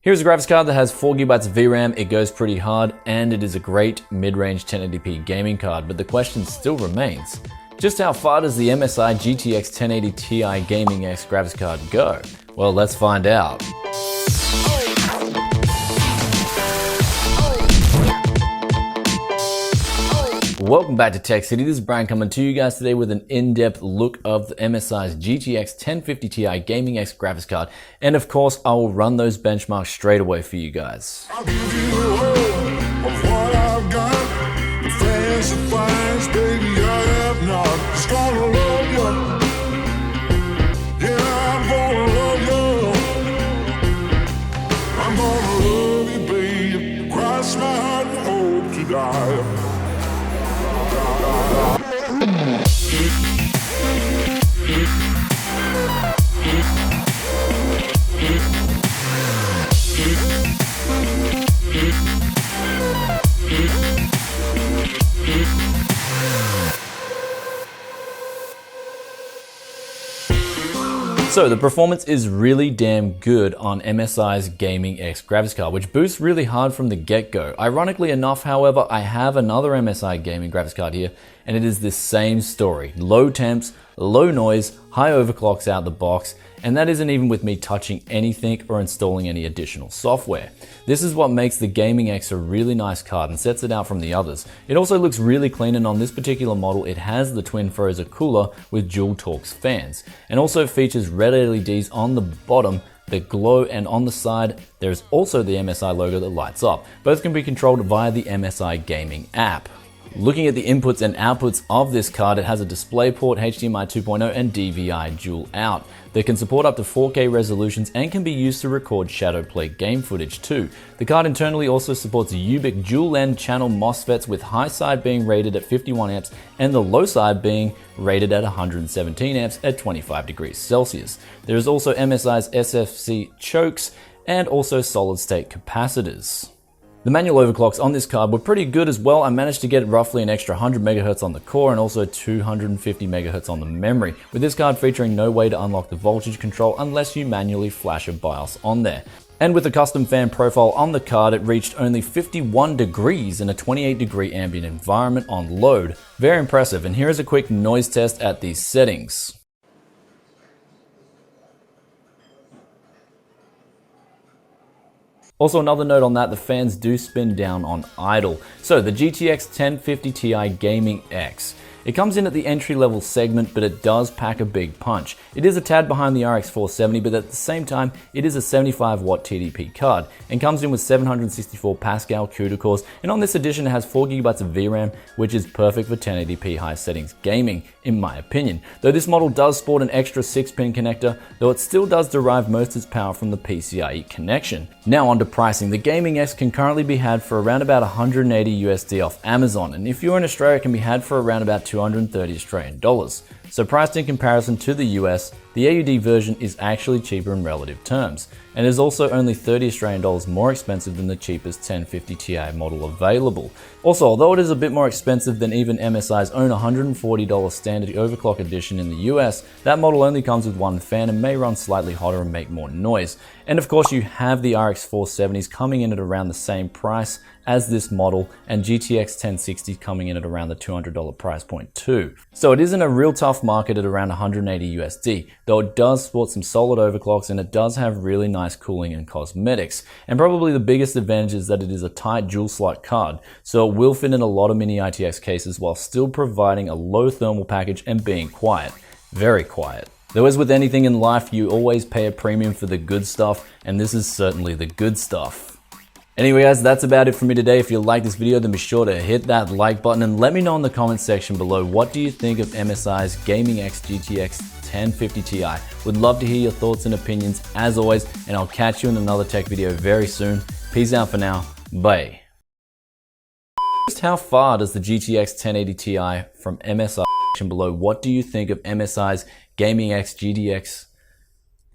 Here's a graphics card that has 4GB of VRAM, it goes pretty hard, and it is a great mid-range 1080p gaming card, but the question still remains, just how far does the MSI GTX 1050ti Gaming X graphics card go? Well, let's find out. Welcome back to Tech City. This is Brian coming to you guys today with an in-depth look of the MSI's GTX 1050ti Gaming X graphics card. And of course, I will run those benchmarks straight away for you guys. I'll give you the world of what I've got. The fancy finds, baby, I have not. Just gonna love you. Yeah, I'm gonna love you. I'm gonna love you, baby. Cross my heart and hope to die. So the performance is really damn good on MSI's Gaming X graphics card, which boosts really hard from the get-go. Ironically enough, however, I have another MSI gaming graphics card here, and it is the same story. Low temps, low noise, high overclocks out the box, and that isn't even with me touching anything or installing any additional software. This is what makes the Gaming X a really nice card and sets it out from the others. It also looks really clean, and on this particular model it has the twin Frozer cooler with dual Torx fans, and also features red LEDs on the bottom that glow, and on the side there's also the MSI logo that lights up. Both can be controlled via the MSI Gaming app. Looking at the inputs and outputs of this card, it has a DisplayPort, HDMI 2.0 and DVI dual out. They can support up to 4K resolutions and can be used to record shadow play game footage too. The card internally also supports UBIC dual end channel MOSFETs, with high side being rated at 51 amps and the low side being rated at 117 amps at 25 degrees Celsius. There is also MSI's SFC chokes and also solid state capacitors. The manual overclocks on this card were pretty good as well. I managed to get roughly an extra 100 MHz on the core and also 250 MHz on the memory, with this card featuring no way to unlock the voltage control unless you manually flash a BIOS on there. And with a custom fan profile on the card, it reached only 51 degrees in a 28-degree ambient environment on load. Very impressive, and here is a quick noise test at these settings. Also, another note on that, the fans do spin down on idle. So the GTX 1050ti Gaming X. It comes in at the entry-level segment, but it does pack a big punch. It is a tad behind the RX-470, but at the same time, it is a 75-watt TDP card, and comes in with 764 Pascal CUDA cores, and on this edition it has 4GB of VRAM, which is perfect for 1080p high settings gaming, in my opinion. Though this model does sport an extra 6-pin connector, though it still does derive most of its power from the PCIe connection. Now on to pricing. The Gaming X can currently be had for around about 180 USD off Amazon, and if you're in Australia, it can be had for around about 230 Australian dollars. So priced in comparison to the US, the AUD version is actually cheaper in relative terms, and is also only 30 Australian dollars more expensive than the cheapest 1050 Ti model available. Also, although it is a bit more expensive than even MSI's own $140 standard overclock edition in the US, that model only comes with one fan and may run slightly hotter and make more noise. And of course, you have the RX-470s coming in at around the same price as this model, and GTX 1060 coming in at around the $200 price point too. So it isn't a real tough market at around 180 USD, though it does sport some solid overclocks and it does have really nice cooling and cosmetics. And probably the biggest advantage is that it is a tight dual slot card, so it will fit in a lot of mini ITX cases while still providing a low thermal package and being quiet. Very quiet. Though as with anything in life, you always pay a premium for the good stuff, and this is certainly the good stuff. Anyway guys, that's about it for me today. If you like this video, then be sure to hit that like button and let me know in the comments section below, what do you think of MSI's Gaming X GTX 1050ti? Would love to hear your thoughts and opinions as always, and I'll catch you in another tech video very soon. Peace out for now. Bye. Just how far does the GTX 1080ti from MSI below? What do you think of MSI's Gaming X GTX